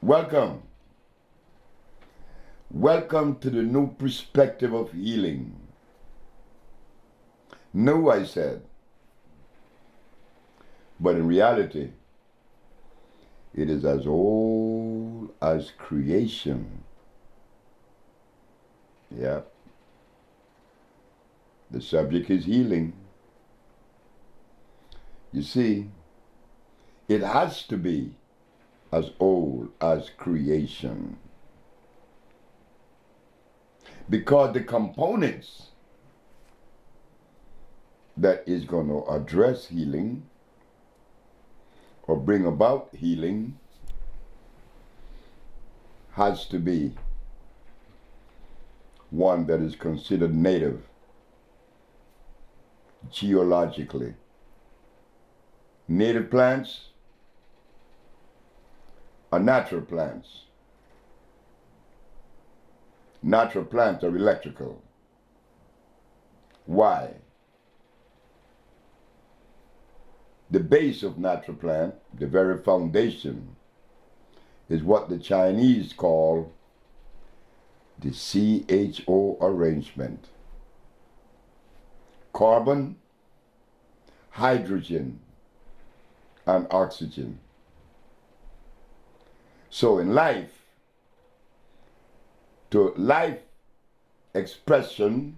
Welcome. Welcome to the new perspective of healing. New, I said. But in reality, it is as old as creation. Yeah. The subject is healing. You see, it has to be as old as creation. Because the components that is going to address healing or bring about healing has to be one that is considered native geologically. Native plants are natural plants. Natural plants are electrical. Why? The base of natural plant, the very foundation, is what the Chinese call the CHO arrangement. Carbon, hydrogen, and oxygen. So in life, to life expression,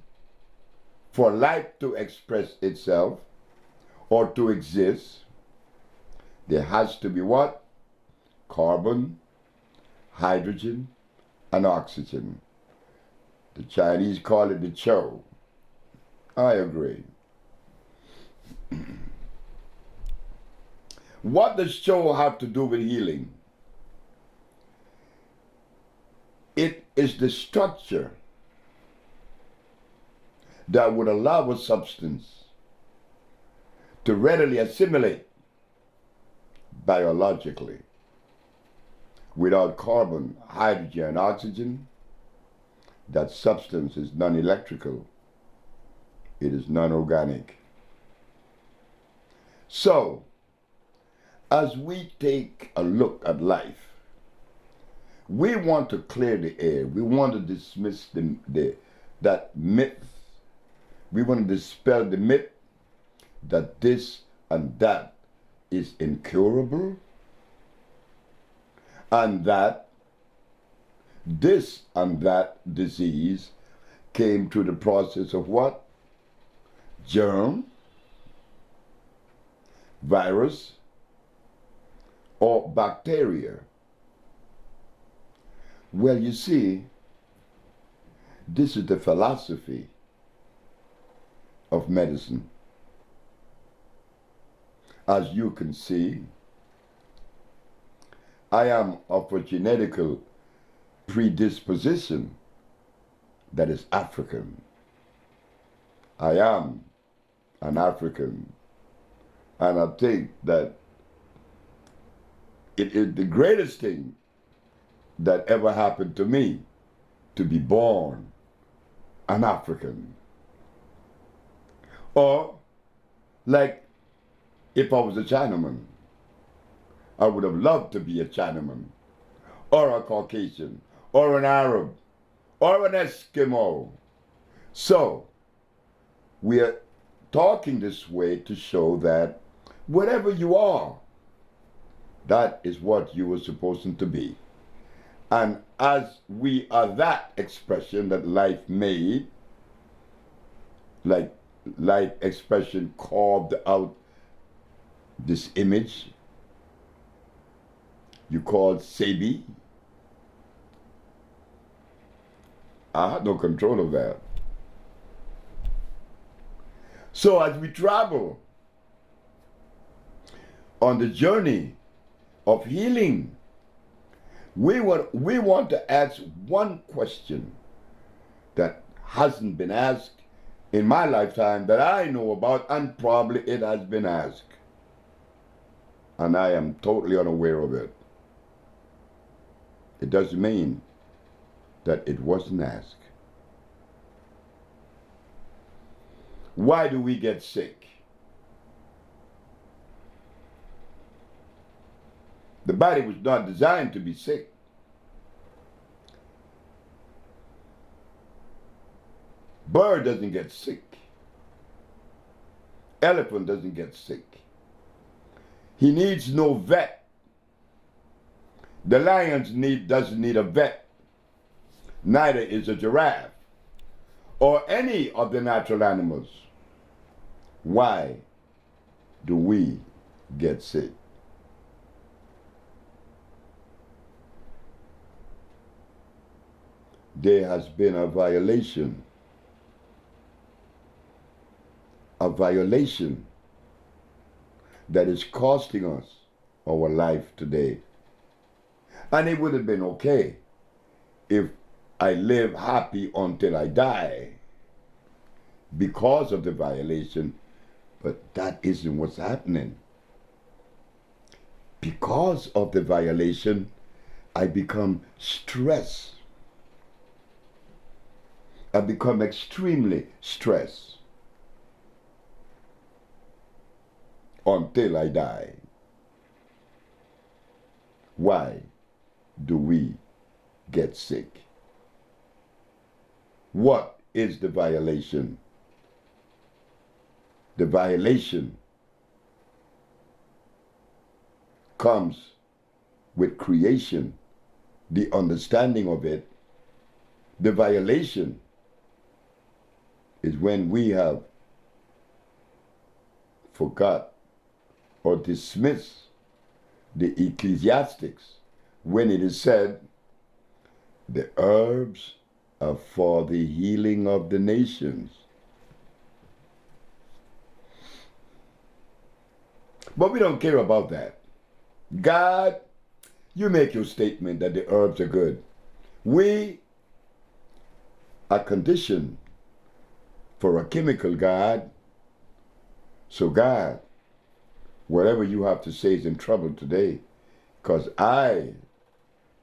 for life to express itself or to exist, there has to be what? Carbon, hydrogen, and oxygen. The Chinese call it the Cho. I agree. What does Cho have to do with healing? It is the structure that would allow a substance to readily assimilate biologically. Without carbon, hydrogen, and oxygen, that substance is non-electrical. It is non-organic. So, as we take a look at life, we want to clear the air. We want to dismiss that myth. We want to dispel the myth that this and that is incurable, and that this and that disease came through the process of what? Germ, virus, or bacteria. Well, you see, this is the philosophy of medicine. As you can see, I am of a genetical predisposition that is African. I am an African, and I think that it is the greatest thing that ever happened to me to be born an African. Or, like, if I was a Chinaman, I would have loved to be a Chinaman, or a Caucasian, or an Arab, or an Eskimo. So, we are talking this way to show that whatever you are, that is what you were supposed to be. And as we are that expression that life made, like life expression carved out this image you called Sebi, I had no control of that. So as we travel on the journey of healing, we want to ask one question that hasn't been asked in my lifetime that I know about, and probably it has been asked. And I am totally unaware of it. It doesn't mean that it wasn't asked. Why do we get sick? The body was not designed to be sick. Bird doesn't get sick. Elephant doesn't get sick. He needs no vet. The lion doesn't need a vet. Neither is a giraffe or any of the natural animals. Why do we get sick? There has been a violation that is costing us our life today. And it would have been okay if I live happy until I die because of the violation, but that isn't what's happening. Because of the violation, I become stressed. I become extremely stressed until I die. Why do we get sick? What is the violation? The violation comes with creation, the understanding of it. The violation is when we have forgot or dismissed the ecclesiastics when it is said, the herbs are for the healing of the nations. But we don't care about that. God, you make your statement that the herbs are good. We are conditioned for a chemical God. So God, whatever you have to say is in trouble today. Because I,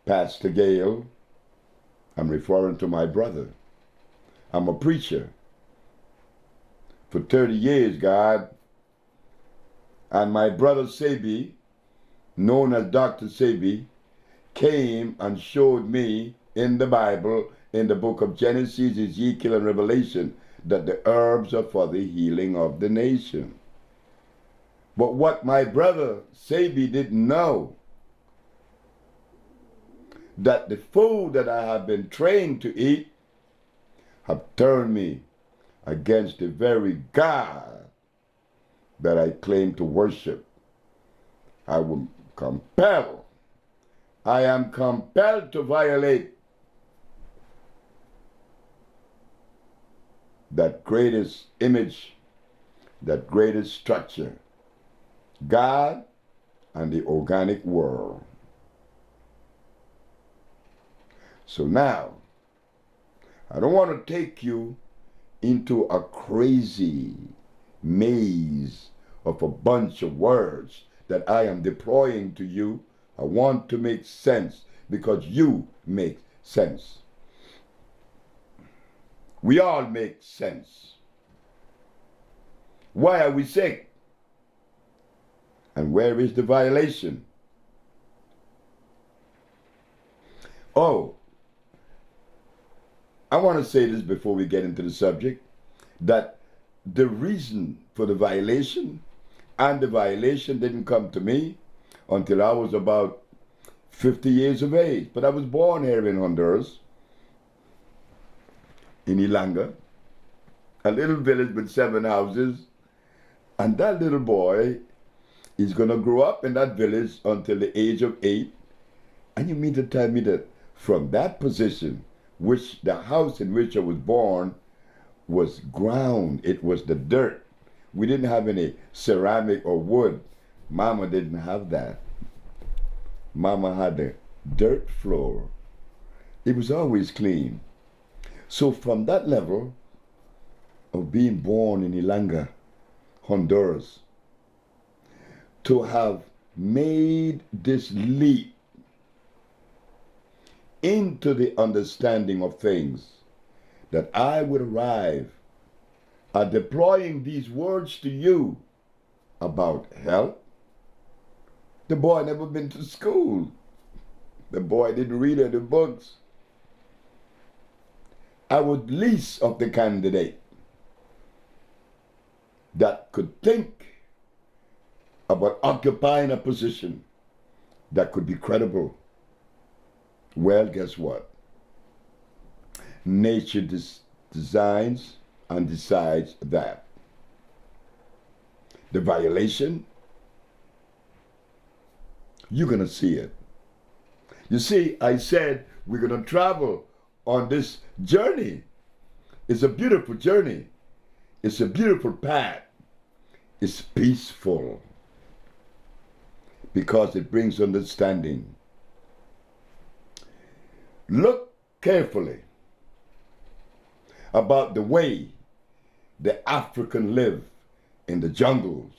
Pastor Gale, I'm referring to my brother. I'm a preacher. For 30 years, God, and my brother Sebi, known as Dr. Sebi, came and showed me in the Bible, in the book of Genesis, Ezekiel, and Revelation, that the herbs are for the healing of the nation. But what my brother Sebi didn't know, that the food that I have been trained to eat have turned me against the very God that I claim to worship. I am compelled to violate that greatest image, that greatest structure, God and the organic world. So now, I don't want to take you into a crazy maze of a bunch of words that I am deploying to you. I want to make sense because you make sense. We all make sense. Why are we sick? And where is the violation? Oh, I want to say this before we get into the subject, that the reason for the violation, and the violation didn't come to me until I was about 50 years of age. But I was born here in Honduras, in Ilanga, a little village with 7 houses. And that little boy is going to grow up in that village until the age of 8. And you mean to tell me that from that position, which the house in which I was born was ground, it was the dirt. We didn't have any ceramic or wood. Mama didn't have that. Mama had a dirt floor. It was always clean. So from that level of being born in Ilanga, Honduras, to have made this leap into the understanding of things, that I would arrive at deploying these words to you about health. The boy never been to school. The boy didn't read any books. I was least of the candidate that could think about occupying a position that could be credible. Well, guess what? Nature designs and decides that. The violation, you're going to see it. You see, I said we're going to travel on this journey. It's a beautiful journey. It's a beautiful path. It's peaceful because it brings understanding. Look carefully about the way the African live in the jungles.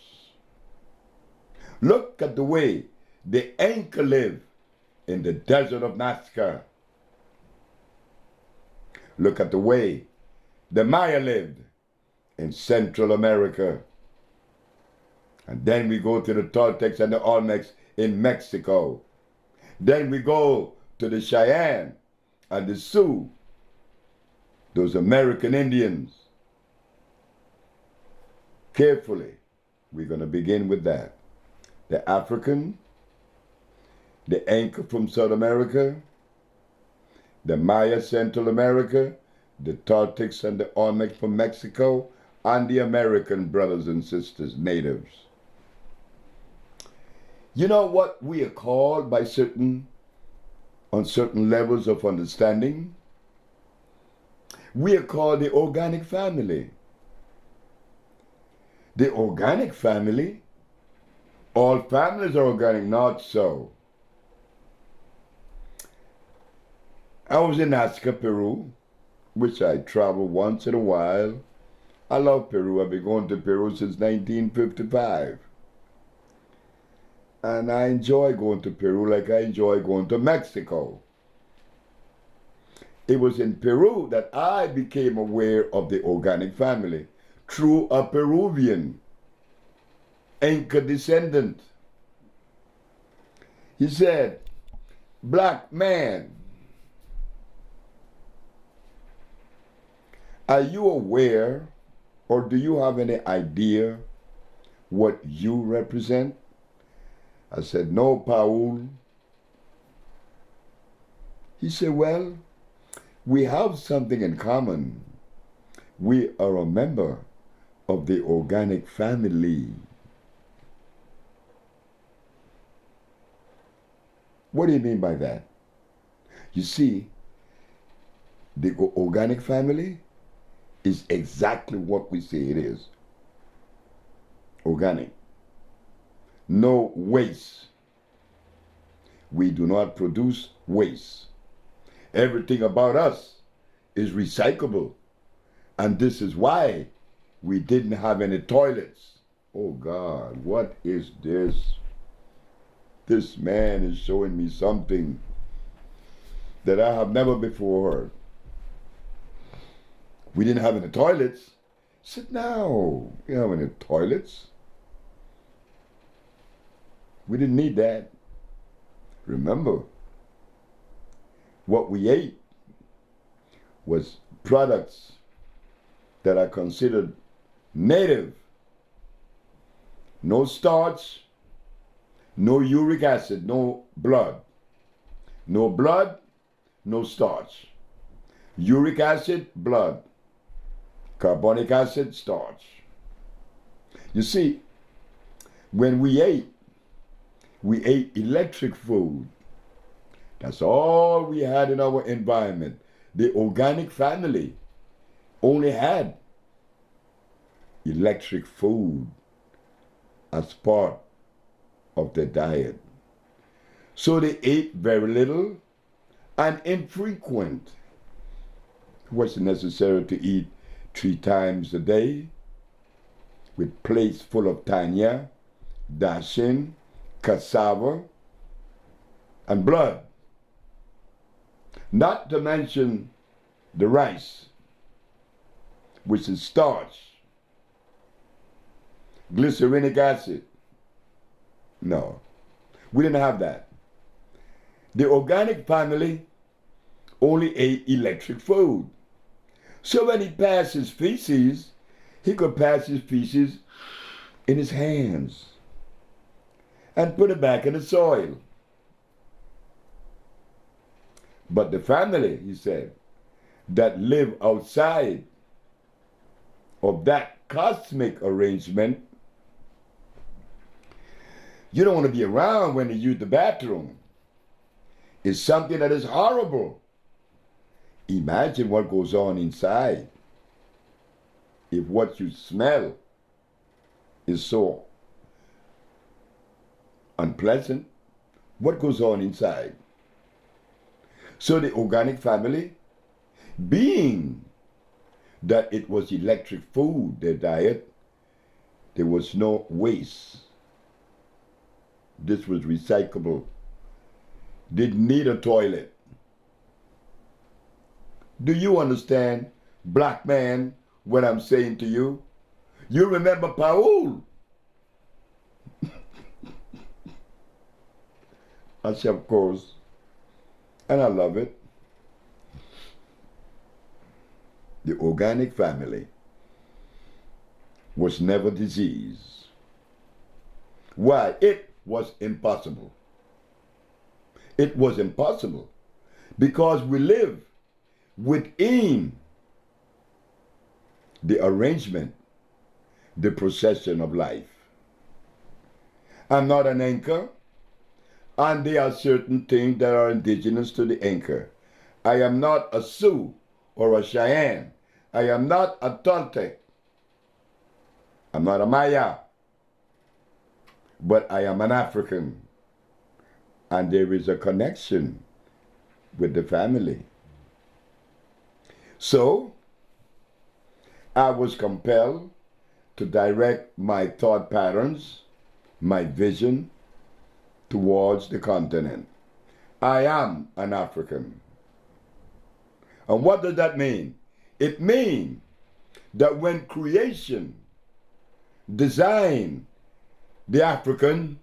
Look at the way the Inca live in the desert of Nazca. Look at the way the Maya lived in Central America. And then we go to the Toltecs and the Olmecs in Mexico. Then we go to the Cheyenne and the Sioux, those American Indians. Carefully, we're going to begin with that. The African, the Inca from South America, the Maya Central America, the Toltecs and the Olmecs from Mexico, and the American brothers and sisters, natives. You know what we are called by on certain levels of understanding? We are called the organic family. The organic family, all families are organic, not so. I was in Nazca, Peru, which I travel once in a while. I love Peru. I've been going to Peru since 1955. And I enjoy going to Peru like I enjoy going to Mexico. It was in Peru that I became aware of the organic family through a Peruvian Inca descendant. He said, "Black man, are you aware or do you have any idea what you represent?" I said, "No, Paul." He said, "Well, we have something in common. We are a member of the organic family." What do you mean by that? You see, the organic family is exactly what we say it is. Organic. No waste. We do not produce waste. Everything about us is recyclable. And this is why we didn't have any toilets. Oh God, what is this? This man is showing me something that I have never before heard. We didn't have any toilets. I said, no, we don't have any toilets. We didn't need that. Remember, what we ate was products that are considered native. No starch, no uric acid, no blood. No blood, no starch. Uric acid, blood. Carbonic acid, starch. You see, when we ate electric food. That's all we had in our environment. The organic family only had electric food as part of their diet. So they ate very little and infrequent. It wasn't necessary to eat 3 times a day with plates full of tanya, dashin, cassava, and blood. Not to mention the rice, which is starch, glycerinic acid. No, we didn't have that. The organic family only ate electric food. So when he passed his feces, he could pass his feces in his hands and put it back in the soil. But the family, he said, that live outside of that cosmic arrangement, you don't want to be around when you use the bathroom. It's something that is horrible. Imagine what goes on inside if what you smell is so unpleasant. What goes on inside? So the organic family, being that it was electric food, their diet, there was no waste. This was recyclable. Didn't need a toilet. Do you understand, black man, what I'm saying to you? You remember Paul? I said, of course. And I love it. The organic family was never diseased. Why? It was impossible. It was impossible because we live within the arrangement, the procession of life. I'm not an anchor, and there are certain things that are indigenous to the anchor. I am not a Sioux or a Cheyenne. I am not a Toltec. I'm not a Maya. But I am an African. And there is a connection with the family. So, I was compelled to direct my thought patterns, my vision, towards the continent. I am an African. And what does that mean? It means that when creation designed the African,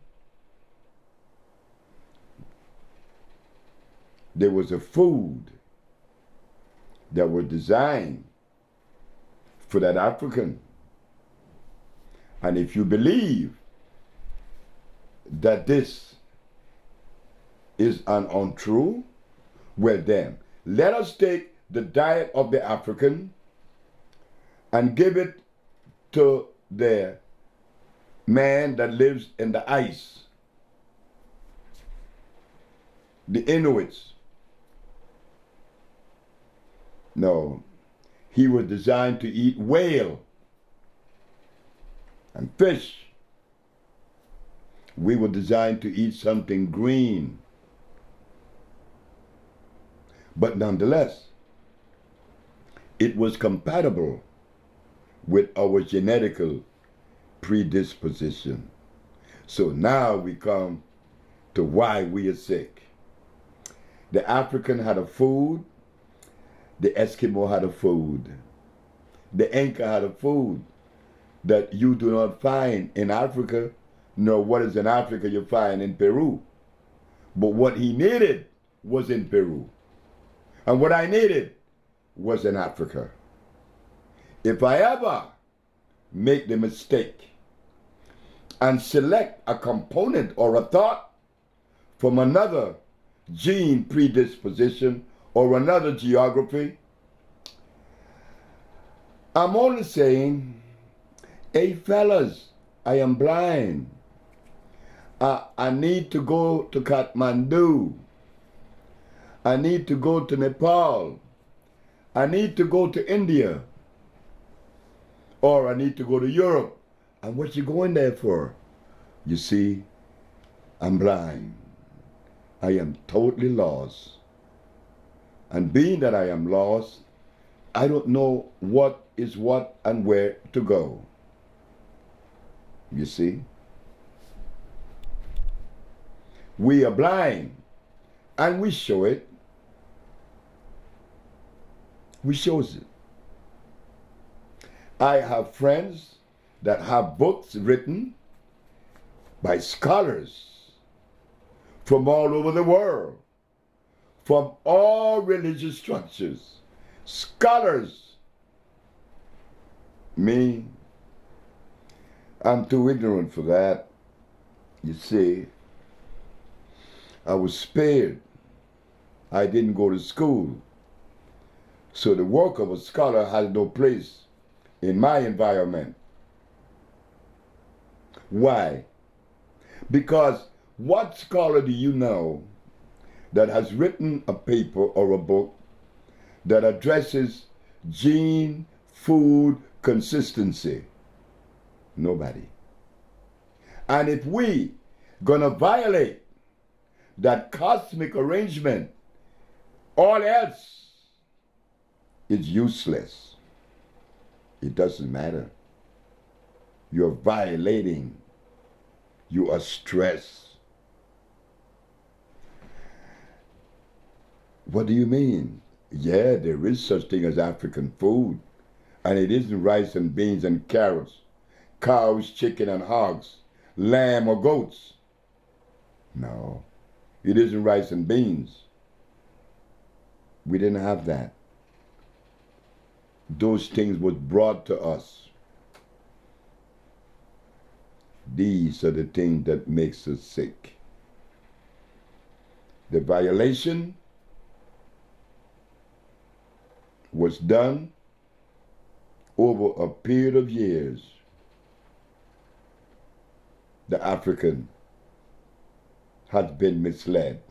there was a food that was designed for that African. And if you believe that this is an untrue, well then, let us take the diet of the African and give it to the man that lives in the ice, the Inuits. No, he was designed to eat whale and fish. We were designed to eat something green. But nonetheless, it was compatible with our genetical predisposition. So now we come to why we are sick. The African had a food, the Eskimo had a food, the Inca had a food that you do not find in Africa, nor what is in Africa you find in Peru. But what he needed was in Peru. And what I needed was in Africa. If I ever make the mistake and select a component or a thought from another gene predisposition or another geography, I'm only saying, hey fellas, I am blind. I need to go to Kathmandu. I need to go to Nepal. I need to go to India. Or I need to go to Europe. And what you going there for? You see, I'm blind. I am totally lost. And being that I am lost, I don't know what is what and where to go. You see? We are blind, and we show it. We shows it. I have friends that have books written by scholars from all over the world, from all religious structures, scholars Me, I'm too ignorant for that. You see, I was spared. I didn't go to school. So the work of a scholar has no place in my environment. Why? Because what scholar do you know that has written a paper or a book that addresses gene food consistency? Nobody. And if we gonna violate that cosmic arrangement, all else is useless. It doesn't matter. You're violating. You are stressed. What do you mean? Yeah, there is such thing as African food. And it isn't rice and beans and carrots, cows, chicken and hogs, lamb or goats. No, it isn't rice and beans. We didn't have that. Those things was brought to us. These are the things that makes us sick. The violation was done over a period of years. The African has been misled.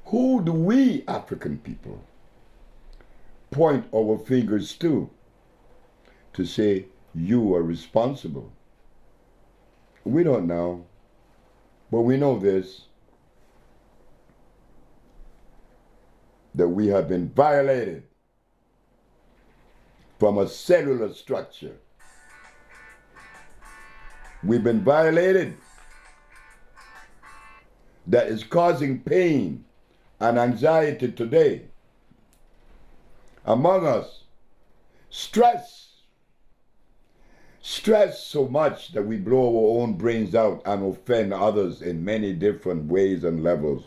Who do we African people point our fingers to say you are responsible? We don't know, but we know this, that we have been violated from a cellular structure. We've been violated that is causing pain and anxiety today among us. Stress so much that we blow our own brains out and offend others in many different ways and levels.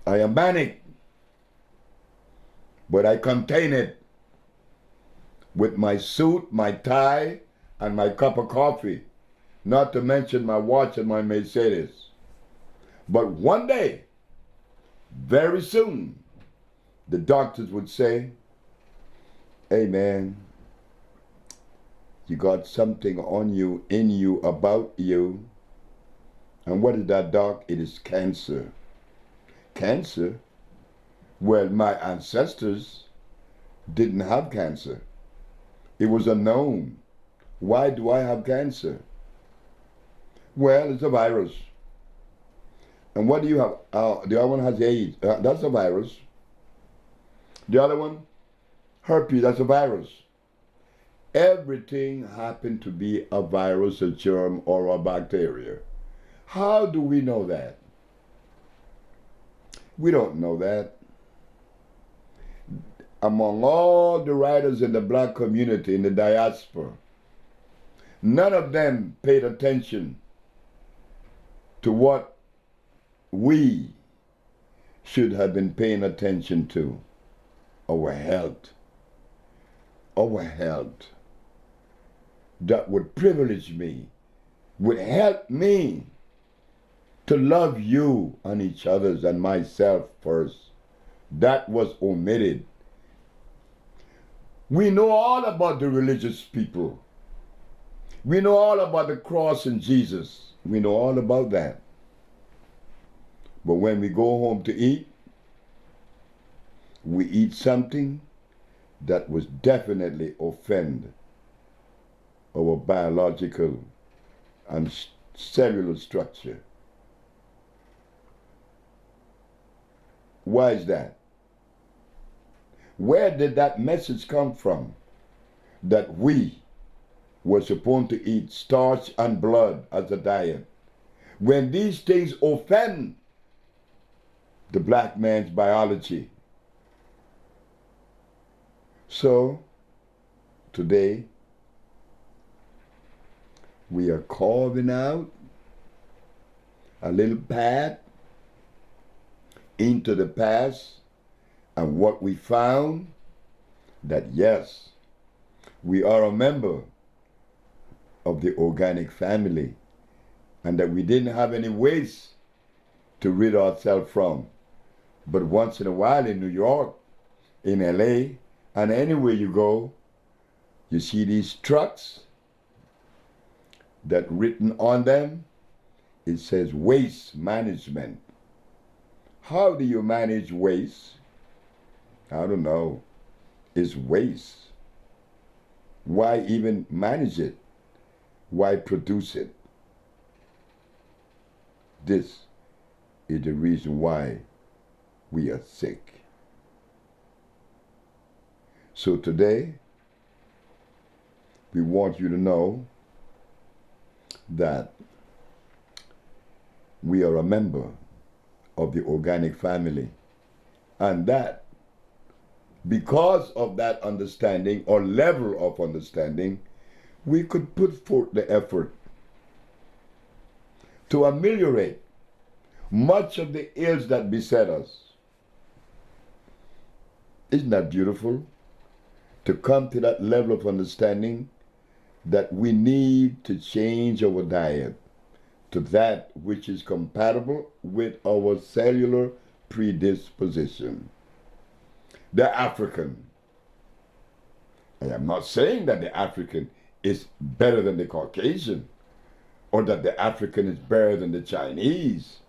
I am manic, but I contain it with my suit, my tie, and my cup of coffee, not to mention my watch and my Mercedes. But one day, very soon, the doctors would say, hey man, you got something on you, in you, about you. And what is that, doc? It is cancer. Cancer? Well, my ancestors didn't have cancer. It was unknown. Why do I have cancer? Well, it's a virus. And what do you have? The other one has AIDS. That's a virus. The other one, herpes, that's a virus. Everything happened to be a virus, a germ, or a bacteria. How do we know that? We don't know that. Among all the writers in the black community, in the diaspora, none of them paid attention to what we should have been paying attention to. Our health. Our health. That would privilege me, would help me to love you and each other and myself first. That was omitted. We know all about the religious people. We know all about the cross and Jesus. We know all about that. But when we go home to eat, we eat something that was definitely offend our biological and cellular structure. Why is that? Where did that message come from? That we were supposed to eat starch and blood as a diet. When these things offend the black man's biology. So, today, we are carving out a little path into the past And what we found, that yes, we are a member of the organic family, and that we didn't have any waste to rid ourselves from. But once in a while in New York, in LA, and anywhere you go, you see these trucks that written on them, it says waste management. How do you manage waste? I don't know. It's waste. Why even manage it? Why produce it? This is the reason why we are sick. So today, we want you to know that we are a member of the organic family, and that because of that understanding or level of understanding, we could put forth the effort to ameliorate much of the ills that beset us. Isn't that beautiful? To come to that level of understanding that we need to change our diet to that which is compatible with our cellular predisposition. The African. I am not saying that the African is better than the Caucasian, or that the African is better than the Chinese.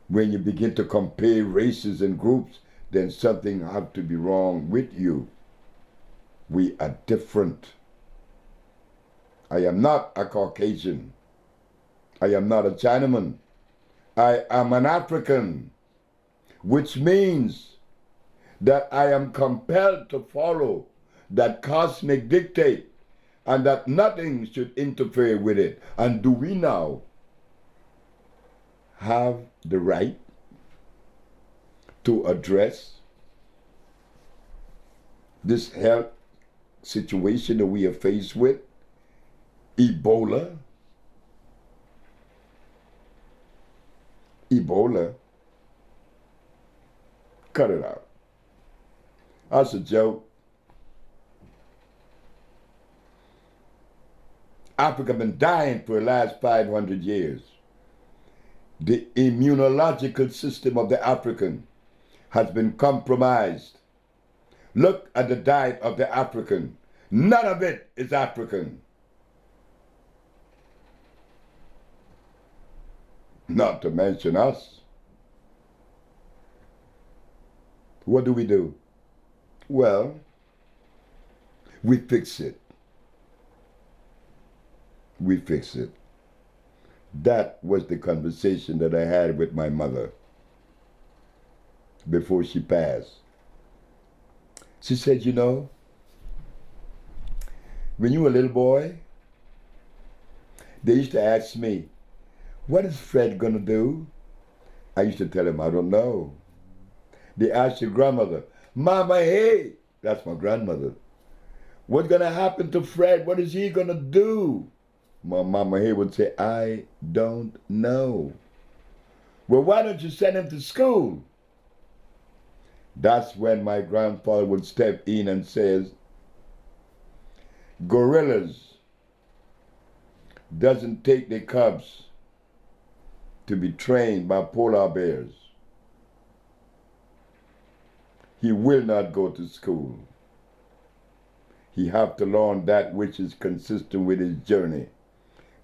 When you begin to compare races and groups, then something has to be wrong with you. We are different. I am not a Caucasian. I am not a Chinaman. I am an African, which means that I am compelled to follow that cosmic dictate and that nothing should interfere with it. And do we now have the right to address this health situation that we are faced with? Ebola. Ebola. Cut it out. That's a joke. Africa been dying for the last 500 years. The immunological system of the African has been compromised. Look at the diet of the African. None of it is African. Not to mention us. What do? Well, we fix it. We fix it. That was the conversation that I had with my mother before she passed. She said, you know, when you were a little boy, they used to ask me, what is Fred gonna do? I used to tell him, I don't know. They asked your grandmother, Mama, hey, that's my grandmother. What's gonna happen to Fred? What is he gonna do? My Mama Hay would say, I don't know. Well, why don't you send him to school? That's when my grandfather would step in and says, gorillas doesn't take their cubs to be trained by polar bears. He will not go to school. He have to learn that which is consistent with his journey,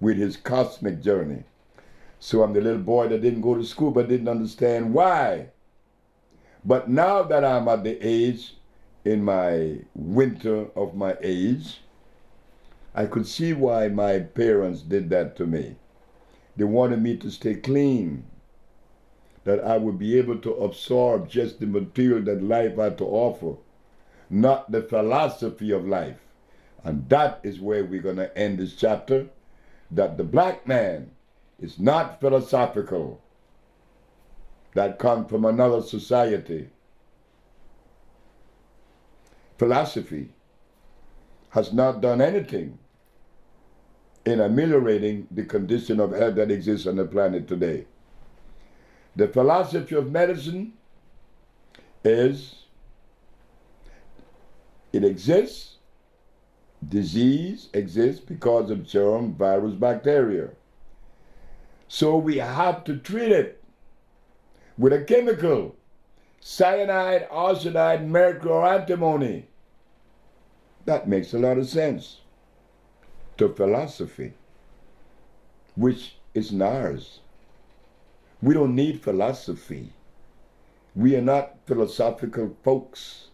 with his cosmic journey. So I'm the little boy that didn't go to school but didn't understand why. But now that I'm at the age, in my winter of my age, I could see why my parents did that to me. They wanted me to stay clean, that I would be able to absorb just the material that life had to offer, not the philosophy of life. And that is where we're going to end this chapter, that the black man is not philosophical, that comes from another society. Philosophy has not done anything in ameliorating the condition of health that exists on the planet today. The philosophy of medicine is It exists. Disease exists because of germ, virus, bacteria. So we have to treat it with a chemical, cyanide, arsenide, mercury, or antimony. That makes a lot of sense to philosophy, which is ours. We don't need philosophy. We are not philosophical folks.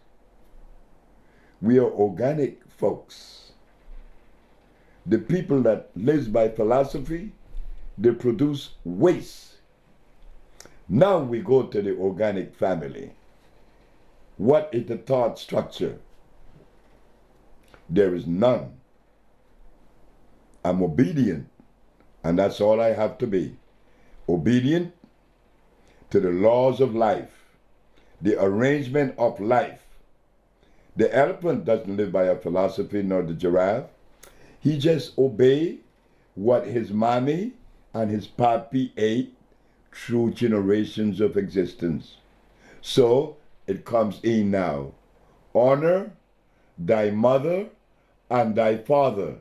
We are organic folks. The people that live by philosophy, they produce waste. Now we go to the organic family. What is the thought structure? There is none. I'm obedient, and that's all I have to be. Obedient to the laws of life, the arrangement of life. The elephant doesn't live by a philosophy, nor the giraffe. He just obeys what his mommy and his papi ate through generations of existence. So it comes in now. Honor thy mother and thy father,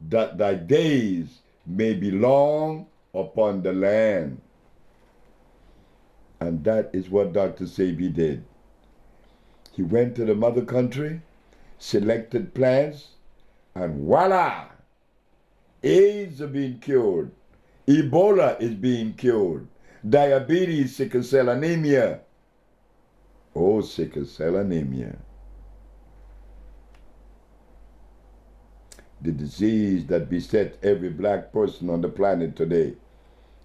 that thy days may be long upon the land. And that is what Dr. Sebi did. He went to the mother country, selected plants, and voila! AIDS are being cured. Ebola is being cured. Diabetes, sickle cell anemia. Oh, sickle cell anemia. The disease that besets every black person on the planet today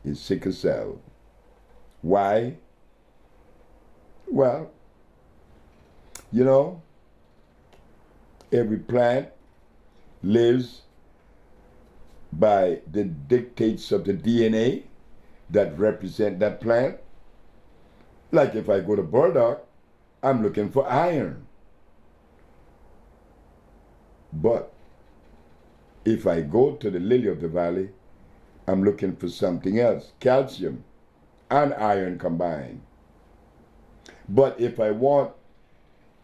is sickle cell. Why? Well, you know, every plant lives by the dictates of the DNA that represent that plant. Like if I go to burdock, I'm looking for iron. But if I go to the lily of the valley, I'm looking for something else, calcium and iron combined. But if I want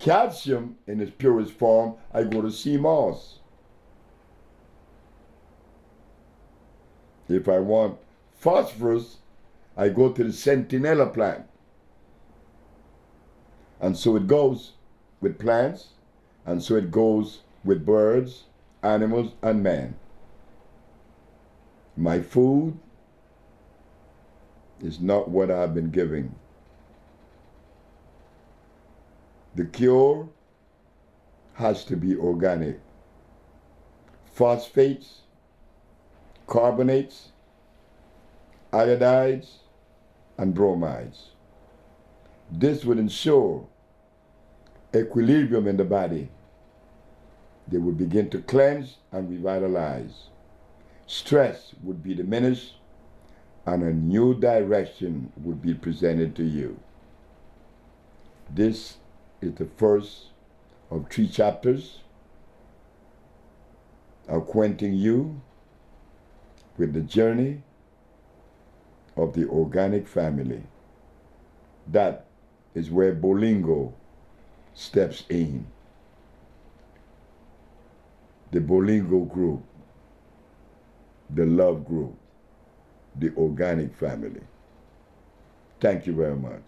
calcium in its purest form, I go to sea moss. If I want phosphorus, I go to the centinela plant. And so it goes with plants, and so it goes with birds, animals, and man. My food is not what I've been giving. The cure has to be organic. Phosphates, carbonates, iodides, and bromides. This would ensure equilibrium in the body. They would begin to cleanse and revitalize. Stress would be diminished, and a new direction would be presented to you. This is the first of 3 chapters acquainting you with the journey of the organic family. That is where Bolingo steps in. The Bolingo group, the love group, the organic family. Thank you very much.